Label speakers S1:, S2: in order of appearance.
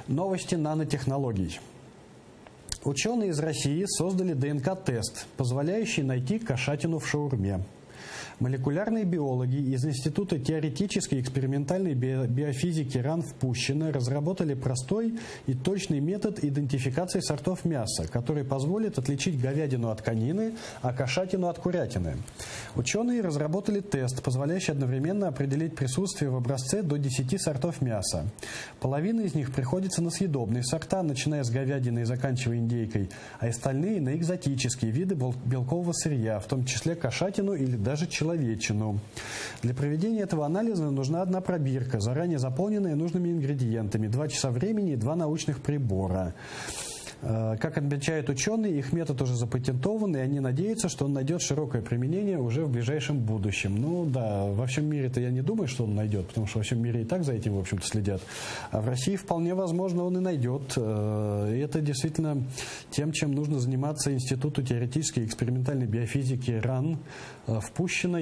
S1: Новости нанотехнологий. Ученые из России создали ДНК-тест, позволяющий найти кошатину в шаурме. Молекулярные биологи из Института теоретической и экспериментальной биофизики РАН в Пущино разработали простой и точный метод идентификации сортов мяса, который позволит отличить говядину от конины, а кошатину от курятины. Ученые разработали тест, позволяющий одновременно определить присутствие в образце до 10 сортов мяса. Половина из них приходится на съедобные сорта, начиная с говядины и заканчивая индейкой, а остальные на экзотические виды белкового сырья, в том числе кошатину или даже человечину. Для проведения этого анализа нужна одна пробирка, заранее заполненная нужными ингредиентами, 2 часа времени и 2 научных прибора. Как отмечают ученые, их метод уже запатентован, и они надеются, что он найдет широкое применение уже в ближайшем будущем. Ну да, во всем мире-то я не думаю, что он найдет, потому что во всем мире и так за этим, в общем-то, следят. А в России вполне возможно он и найдет. И это действительно тем, чем нужно заниматься Институту теоретической и экспериментальной биофизики РАН в Пущино.